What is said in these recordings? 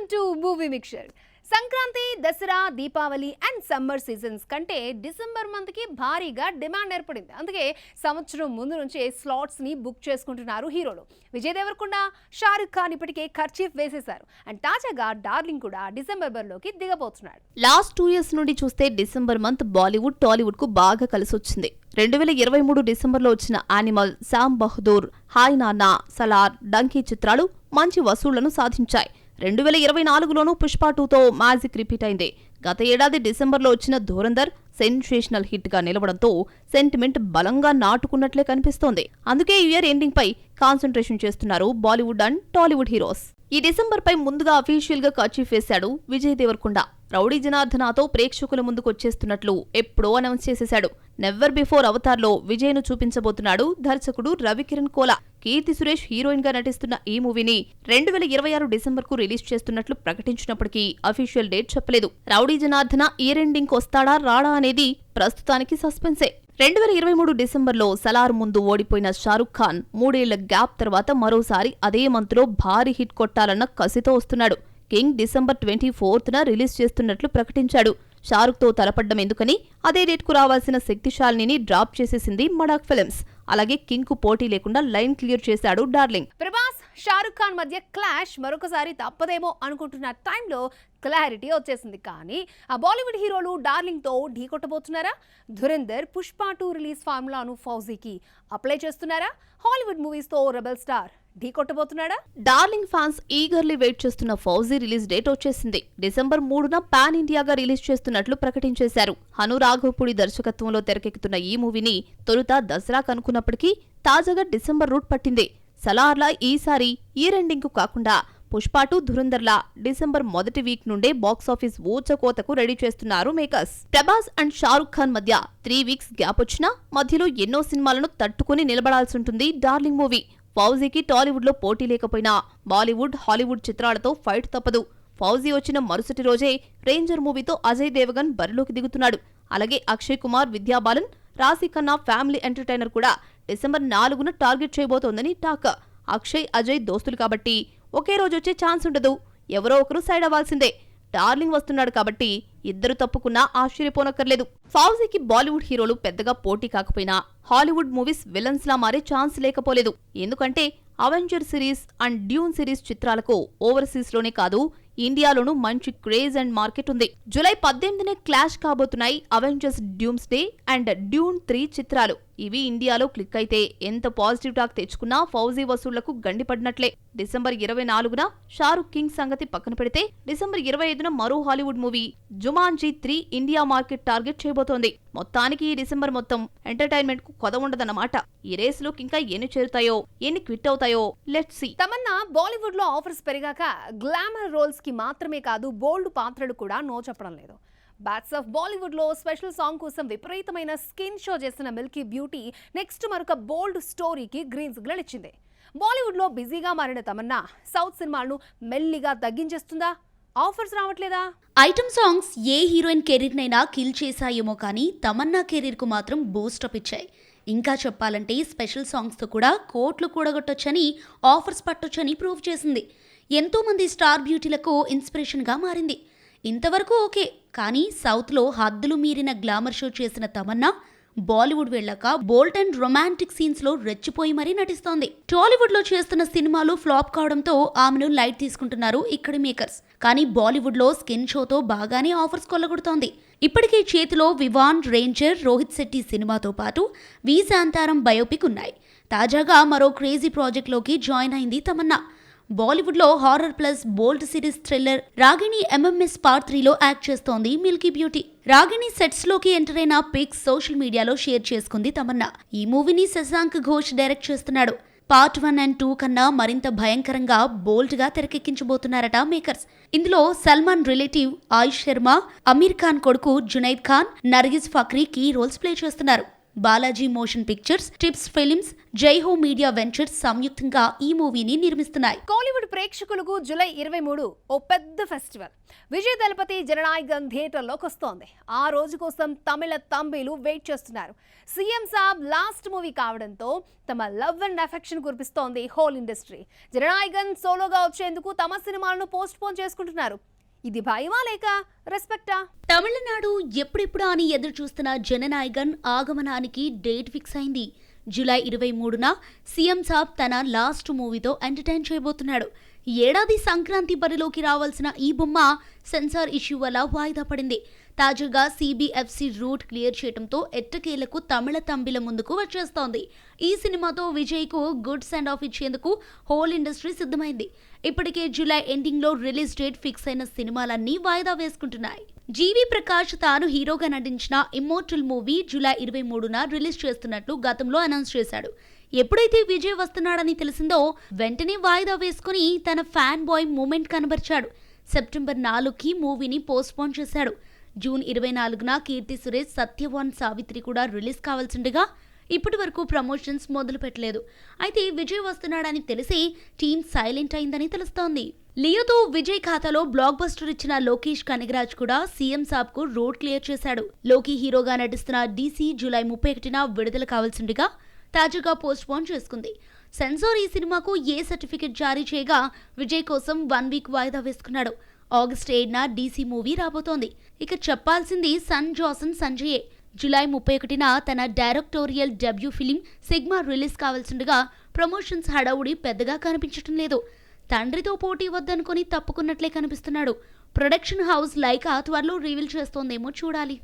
Welcome to movie mixture. Sankranti, Dasara, Deepavali and summer seasons కంటే December month కి భారీగా డిమాండ్ ఏర్పడింది. అందుకే సంవత్సరం ముందు నుంచే స్లాట్స్ ని బుక్ చేసుకుంటున్నారు హీరోలు. విజయ్ దేవరకొండ, షారుఖ్ ఖాన్ ఇప్పటికే ఖర్చీఫ్ వేసేశారు. అండ్ తాజాగా డార్లింగ్ కూడా డిసెంబర్ లోకి దిగబోతున్నాడు. లాస్ట్ 2 years నుండి చూస్తే డిసెంబర్ మంత్ బాలీవుడ్, టాలీవుడ్ కు బాగా కలిసొచ్చింది. 2023 డిసెంబర్లో వచ్చిన యానిమల్, శామ్ బహదూర్, హాయ్ నాన్న, సలార్, డంకీ చిత్రాలు మంచి వసూళ్లను సాధించాయి. 2024లోనూ పుష్ప 2తో మ్యాజిక్ రిపీట్ అయింది. గత ఏడాది డిసెంబర్లో వచ్చిన ధురంధర్ సెన్సేషనల్ హిట్ గా నిలవడంతో సెంటిమెంట్ బలంగా నాటుకున్నట్లే కనిపిస్తోంది. అందుకే ఈ ఇయర్ ఎండింగ్ పై కాన్సంట్రేషన్ చేస్తున్నారు బాలీవుడ్ అండ్ టాలీవుడ్ హీరోస్. ఈ డిసెంబర్ పై ముందుగా అఫీషియల్ గా కర్చీఫ్ వేశాడు విజయ్ దేవరకొండ. రౌడీ జనార్దనతో ప్రేక్షకుల ముందుకు వచ్చేస్తున్నట్లు ఎప్పుడో అనౌన్స్ చేసేశాడు. నెవర్ బిఫోర్ అవతార్లో విజయ్ ను చూపించబోతున్నాడు దర్శకుడు రవికిరణ్ కోలా. కీర్తి సురేష్ హీరోయిన్ గా నటిస్తున్న ఈ మూవీని 2026 డిసెంబర్ కు రిలీజ్ చేస్తున్నట్లు ప్రకటించినప్పటికీ అఫీషియల్ డేట్ చెప్పలేదు. రౌడీ జనార్దన ఇయర్ ఎండింగ్ కు వస్తాడా రాడా అనేది ప్రస్తుతానికి సస్పెన్సే. 2023 డిసెంబర్లో సలార్ ముందు ఓడిపోయిన షారుఖ్ ఖాన్ 3 ఏళ్ల గ్యాప్ తర్వాత మరోసారి అదే మంత్లో భారీ హిట్ కొట్టాలన్న కసితో వస్తున్నాడు. కింగ్ డిసెంబర్ 24న రిలీజ్ చేస్తున్నట్లు ప్రకటించాడు. షారుఖ్తో తలపడ్డం ఎందుకని అదే డేట్కు రావాల్సిన శక్తిశాలిని డ్రాప్ చేసేసింది మడాక్ ఫిల్మ్స్. అలాగే కింగ్ కు పోటీ లేకుండా లైన్ క్లియర్ చేశాడు డార్లింగ్. ప్రభాస్, షారుఖ్ ఖాన్ మధ్య క్లాష్ మరొకసారి తప్పదేమో అనుకుంటున్న టైంలో క్లారిటీ వచ్చేసింది. కానీ ఆ బాలీవుడ్ హీరోలు డార్లింగ్ తో ఢీ కొట్టబోతున్నారా? ధురంధర్, పుష్ప 2 రిలీజ్ ఫార్ములాను ఫౌజీకి అప్లై చేస్తున్నారా? హాలీవుడ్ మూవీస్ తో రెబల్ స్టార్ ఢీ కొట్టబోతున్నాడా? డార్లింగ్ ఫ్యాన్స్ ఈగర్లీ వెయిట్ చేస్తున్న ఫౌజీ రిలీజ్ డేట్ వచ్చేసింది. డిసెంబర్ 3న పాన్ ఇండియాగా రిలీజ్ చేస్తున్నట్లు ప్రకటించేశారు. హను రాఘవపూడి దర్శకత్వంలో తెరకెక్కుతున్న ఈ మూవీని తొలుత దసరా కనుకున్నప్పటికీ తాజాగా డిసెంబర్ రూట్ పట్టింది. సలార్లా ఈసారి ఇయర్ ఎండింగ్ కు కాకుండా పుష్ప 2, ధురంధర్లా డిసెంబర్ మొదటి వీక్ నుండే బాక్సాఫీస్ ఊచకోతకు రెడీ చేస్తున్నారు మేకర్స్. ప్రభాస్ అండ్ షారుఖ్ ఖాన్ మధ్య 3 weeks గ్యాప్ వచ్చినా మధ్యలో ఎన్నో సినిమాలను తట్టుకుని నిలబడాల్సుంటుంది డార్లింగ్ మూవీ. ఫౌజీకి టాలీవుడ్ లో పోటీ లేకపోయినా బాలీవుడ్, హాలీవుడ్ చిత్రాలతో ఫైట్ తప్పదు. ఫౌజీ వచ్చిన మరుసటి రోజే రేంజర్ మూవీతో అజయ్ దేవగన్ బరిలోకి దిగుతున్నాడు. అలాగే అక్షయ్ కుమార్, విద్యా బాలన్, రాశి ఖన్నా ఫ్యామిలీ ఎంటర్టైనర్ కూడా డిసెంబర్ 4న టార్గెట్ చేయబోతోందని టాక్. అక్షయ్, అజయ్ దోస్తులు కాబట్టి ఒకే రోజు వచ్చే ఛాన్స్ ఉండదు. ఎవరో ఒకరు సైడ్ అవ్వాల్సిందే. డార్లింగ్ వస్తున్నాడు కాబట్టి ఇద్దరు తప్పుకున్నా ఆశ్చర్యపోనక్కర్లేదు. ఫౌజీకి బాలీవుడ్ హీరోలు పెద్దగా పోటీ కాకపోయినా హాలీవుడ్ మూవీస్ విలన్స్ లా మారే ఛాన్స్ లేకపోలేదు. ఎందుకంటే Avenger series and Dune series చిత్రాలకు ఓవర్సీస్ లోనే కాదు, ఇండియాలోనూ మంచి క్రేజ్ అండ్ మార్కెట్ ఉంది. జూలై 18నే క్లాష్ కాబోతున్నాయి అవెంజర్స్ డ్యూమ్స్డే అండ్ డ్యూన్ 3 చిత్రాలు. ఇవి ఇండియాలో క్లిక్ అయితే ఎంత పాజిటివ్ టాక్ తెచ్చుకున్నా ఫౌజీ వసూళ్లకు గండిపడినట్లే. డిసెంబర్ 24న షారుఖ్ కింగ్ సంగతి పక్కన పెడితే డిసెంబర్ 25న మరో Hollywood movie Jumanji 3 India market target చేయబోతోంది. మొత్తానికి ఈ డిసెంబర్ మొత్తం ఎంటర్టైన్మెంట్ కు కొద ఉండదన్నమాట. ఈ రేస్ లోకి ఇంకా ఎన్ని చేరుతాయో, ఎన్ని క్విట్ అవుతాయో లెట్స్ సీ. తమన్నా బాలీవుడ్ లో ఆఫర్స్ పెరిగాక గ్లామర్ రోల్స్ కి మాత్రమే కాదు, బోల్డ్ పాత్రలు కూడా నో చెప్పడం లేదు. బ్యాట్స్ ఆఫ్ బాలీవుడ్ లో స్పెషల్ సాంగ్ కోసం విపరీతమైన స్కిన్ షో చేసిన మిల్కీ బ్యూటీ నెక్స్ట్ మరొక బోల్డ్ స్టోరీకి గ్రీన్ సిగ్నల్ ఇచ్చింది. బాలీవుడ్ లో బిజీగా మారిన తమన్నా సౌత్ సినిమాలను మెల్లిగా తగ్గించేస్తుందా? ఆఫర్స్ రావట్లేదా? ఐటమ్ సాంగ్స్ ఏ హీరోయిన్ కెరీర్ నైనా కిల్ చేశాయేమో కానీ తమన్నా కెరీర్ కు మాత్రం బూస్టప్ ఇచ్చాయి. ఇంకా చెప్పాలంటే స్పెషల్ సాంగ్స్ తో కూడా కోట్లు కూడగొట్టొచ్చని, ఆఫర్స్ పట్టొచ్చని ప్రూవ్ చేసింది. ఎంతో మంది స్టార్ బ్యూటీలకు ఇన్స్పిరేషన్ గా మారింది. ఇంతవరకు ఓకే, కానీ సౌత్లో హద్దులు మీరిన గ్లామర్ షో చేసిన తమన్నా బాలీవుడ్ వెళ్ళాక బోల్డ్ అండ్ రొమాంటిక్ సీన్స్ లో రెచ్చిపోయి మరీ నటిస్తోంది. టాలీవుడ్ లో చేస్తున్న సినిమాలు ఫ్లాప్ కావడంతో ఆమెను లైట్ తీసుకుంటున్నారు ఇక్కడి మేకర్స్. కానీ బాలీవుడ్ లో స్కిన్ షోతో బాగానే ఆఫర్స్ కొల్లగొడుతోంది. ఇప్పటికే చేతిలో వివాన్, రేంజర్, రోహిత్ శెట్టి సినిమాతో పాటు వి శాంతారం బయోపిక్ ఉన్నాయి. తాజాగా మరో క్రేజీ ప్రాజెక్ట్ లోకి జాయిన్ అయింది తమన్నా. బాలీవుడ్ లో horror plus bold series thriller Ragini MMS Part 3లో యాక్ట్ చేస్తోంది మిల్కీ బ్యూటీ. రాగిణి సెట్స్ లోకి ఎంటర్ అయిన పిక్స్ సోషల్ మీడియాలో షేర్ చేసుకుంది తమన్నా. ఈ మూవీని శశాంక్ ఘోష్ డైరెక్ట్ చేస్తున్నాడు. Part 1 and 2 కన్నా మరింత భయంకరంగా, బోల్డ్ గా తెరకెక్కించబోతున్నారట మేకర్స్. ఇందులో సల్మాన్ రిలేటివ్ ఆయుష్ శర్మ, అమీర్ ఖాన్ కొడుకు Junaid Khan, Nargis Fakhri key roles play చేస్తున్నారు. Balaji motion pictures, tips films, Jaiho media ventures సంయుక్తంగా ఈ మూవీని నిర్మిస్తున్నాయి. కోలీవుడ్ ప్రేక్షకులకు జూలై 23 ఓ పెద్ద ఫెస్టివల్. విజయ్ దళపతి జననాయకన్ థియేటర్లోకి వస్తోంది. ఆ రోజు కోసం తమిళ తంబీలు వెయిట్ చేస్తున్నారు. సీఎం సాబ్ లాస్ట్ మూవీ కావడంతో తమ లవ్ అండ్ అఫెక్షన్ కురిపిస్తోంది హోల్ ఇండస్ట్రీ. జననాయకన్ సోలోగా వచ్చేందుకు తమ సినిమాలను పోస్ట్ పోన్ చేసుకుంటున్నారు. ఇది భయమా లేక రెస్పెక్టా? తమిళనాడు ఎప్పుడెప్పుడు అని ఎదురు చూస్తున్న జననాయకన్ ఆగమనానికి డేట్ ఫిక్స్ అయింది. జూలై 23న సీఎం సాబ్ తన లాస్ట్ మూవీతో ఎంటర్టైన్ చేయబోతున్నాడు. ఏడాది సంక్రాంతి బరిలోకి రావాల్సిన ఈ బొమ్మ సెన్సార్ ఇష్యూ వల్ల వాయిదా పడింది. తాజాగా సిబిఎఫ్సి రూట్ క్లియర్ చేయడంతో ఎట్టకేలకు తమిళ తంబిల ముందుకు వచ్చేస్తోంది. ఈ సినిమాతో విజయ్కు గుడ్ సెండ్ ఆఫ్ ఇచ్చేందుకు హోల్ ఇండస్ట్రీ సిద్ధమైంది. ఇప్పటికే జూలై ఎండింగ్లో రిలీజ్ డేట్ ఫిక్స్ అయిన సినిమాలన్నీ వాయిదా వేసుకుంటున్నాయి. జీవి ప్రకాష్ తాను హీరోగా నటించిన ఇమ్మోర్టల్ మూవీ జూలై 23న రిలీజ్ చేస్తున్నట్లు గతంలో అనౌన్స్ చేశాడు. ఎప్పుడైతే విజయ్ వస్తున్నాడని తెలిసిందో వెంటనే వాయిదా వేసుకుని తన ఫ్యాన్ బాయ్ మూమెంట్ కనబరిచాడు. సెప్టెంబర్ 4కి మూవీని పోస్ట్ పోన్ చేశాడు. జూన్ 24న కీర్తి సురేష్, సత్యవాన్ సావిత్రి కూడా రిలీజ్ కావాల్సిండగా ఇప్పటి వరకు ప్రమోషన్స్ మొదలు పెట్టలేదు. అయితే విజయ్ వస్తున్నాడని తెలిసి టీమ్ సైలెంట్ అయిందని తెలుస్తోంది. లియోతో విజయ్ ఖాతాలో బ్లాక్ బస్టర్ ఇచ్చిన లోకేష్ కనగరాజ్ కూడా సీఎం సాబ్ కు రోడ్ క్లియర్ చేశాడు. లోకి హీరోగా నటిస్తున్న డీసీ జూలై 31న విడుదల కావాల్సిండగా తాజాగా పోస్ట్ పోన్ చేసుకుంది. సెన్సార్ ఈ సినిమాకు ఏ సర్టిఫికెట్ జారీ చేయగా విజయ్ కోసం 1 వీక్ వాయిదా వేసుకున్నాడు. ఆగస్టు 7న డీసీ మూవీ రాబోతోంది. ఇక చెప్పాల్సింది సన్ జాసన్ సంజయే. జూలై 31న తన directorial debut film Sigma release కావాల్సిండగా ప్రమోషన్స్ హడావుడి పెద్దగా కనిపించటం లేదు. తండ్రితో పోటీ వద్దనుకొని తప్పుకున్నట్లే కనిపిస్తున్నాడు. ప్రొడక్షన్ హౌస్ లైకా త్వరలో రివీల్ చేస్తోందేమో చూడాలి.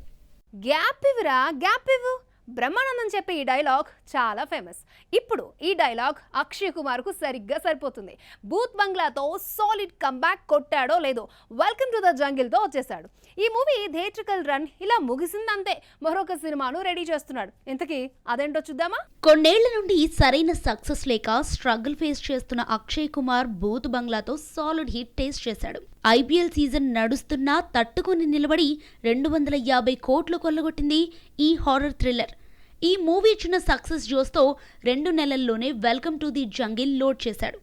గ్యాప్ ఇవ్వరా, గ్యాప్ ఇవ్వు. బ్రహ్మానందం చెప్పే ఈ డైలాగ్ చాలా ఫేమస్. ఇప్పుడు ఈ డైలాగ్ అక్షయ్ కుమార్ కు సరిగ్గా సరిపోతుంది. బూత్ బంగ్లాతో సాలిడ్ కంబ్యాక్ కొట్టాడో లేదో వెల్కమ్ టు ద జంగిల్ తో వచ్చేసాడు. ఈ మూవీ థియేట్రికల్ రన్ ఇలా ముగిసిందంతే. మరొక సినిమాను రెడీ చేస్తున్నాడు. ఇంతకీ అదేంటో చూద్దామా? కొన్నేళ్ల నుండి సరైన సక్సెస్ లేక స్ట్రగుల్ ఫేస్ చేస్తున్న అక్షయ్ కుమార్ బూత్ బంగ్లాతో సాలిడ్ హిట్ టేస్ట్ చేశాడు. ఐపీఎల్ సీజన్ నడుస్తున్నా తట్టుకుని నిలబడి 250 కోట్లు కొల్లగొట్టింది ఈ హారర్ థ్రిల్లర్. ఈ మూవీ ఇచ్చిన సక్సెస్ జోస్తో 2 నెలల్లోనే welcome to the jungle load చేశాడు.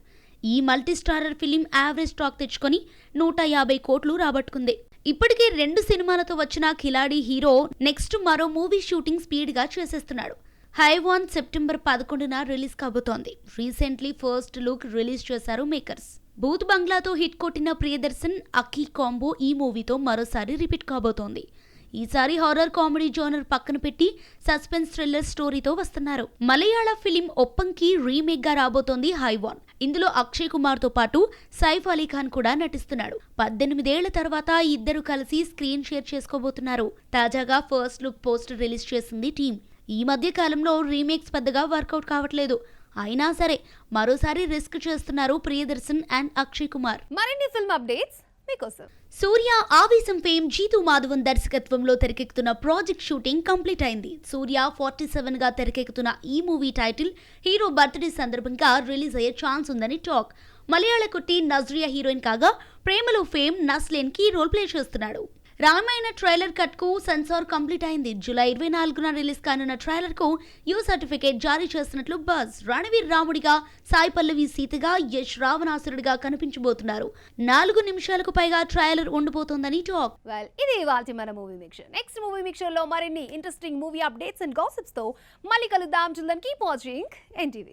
ఈ multi starrer film average talk తెచ్చుకొని 150 కోట్లు రాబట్టుకుంది. ఇప్పటికే 2 సినిమాలతో వచ్చిన కిలాడి హీరో నెక్స్ట్ మరో మూవీ షూటింగ్ స్పీడ్ గా చేసేస్తున్నాడు. హైవాన్ సెప్టెంబర్ 11న రిలీజ్ కాబోతోంది. రీసెంట్లీ ఫస్ట్ లుక్ రిలీజ్ చేశారు మేకర్స్. బూత్ బంగ్లాతో హిట్ కొట్టిన ప్రియదర్శన్ అఖీ కాంబో ఈ మూవీతో మరోసారి రిపీట్ కాబోతోంది. ఈసారి హారర్ కామెడీ జోనర్ పక్కన పెట్టి సస్పెన్స్ థ్రిల్లర్ స్టోరీతో వస్తున్నారు. మలయాళ ఫిలిం ఒప్పంకి రీమేక్ గా రాబోతోంది హైవాన్. ఇందులో అక్షయ్ కుమార్ తో పాటు సైఫ్ అలీ ఖాన్ కూడా నటిస్తున్నాడు. 18 ఏళ్ల తర్వాత ఇద్దరు కలిసి స్క్రీన్ షేర్ చేసుకోబోతున్నారు. తాజాగా ఫస్ట్ లుక్ పోస్టర్ రిలీజ్ చేసింది టీం. ఈ మధ్య కాలంలో రీమేక్స్ పెద్దగా వర్కౌట్ కావట్లేదు. అయినా సరే మరోసారి రిస్క్ చేస్తున్నారు ప్రియదర్శన్ అండ్ అక్షయ్ కుమార్. మరిన్ని ఫిల్మ్ అప్డేట్స్ మీకోసం. సూర్య ఆవేశం ఫేమ్ జీతు మాధవన్ దర్శకత్వంలో తెరకెక్కుతున్న ప్రాజెక్ట్ షూటింగ్ కంప్లీట్ అయింది. సూర్య 47 గా తెరకెక్కుతున్న ఈ మూవీ టైటిల్ హీరో బర్త్డే సందర్భంగా రిలీజ్ అయ్యే ఛాన్స్ ఉందని టాక్. మలయాళ కుట్టి నజ్రియా హీరోయిన్ కాగా ప్రేమలో ఫేమ్ నస్లేన్ కి రోల్ ప్లే చేస్తున్నాడు. రామాయణ ట్రైలర్ కట్ కు సెన్సార్ కంప్లీట్ అయింది. జూలై 24న రిలీజ్ కానున్న ట్రైలర్ కు యూ సర్టిఫికేట్ జారీ చేస్తున్నట్లు బజ్. రణవీర్ రాముడిగా, సాయి పల్లవి సీతగా, యష్ రావణాసురుడిగా కనిపించబోతున్నారు. 4 నిమిషాలకు పైగా ట్రైలర్ ఉండబోతోందని టాక్. ఇది ఇవాల్టి మన movie mixture. Next movie mixture లో మరిన్ని interesting movie updates and gossips తో మళ్ళీ కలుద్దాం. Till then, keep watching NTV.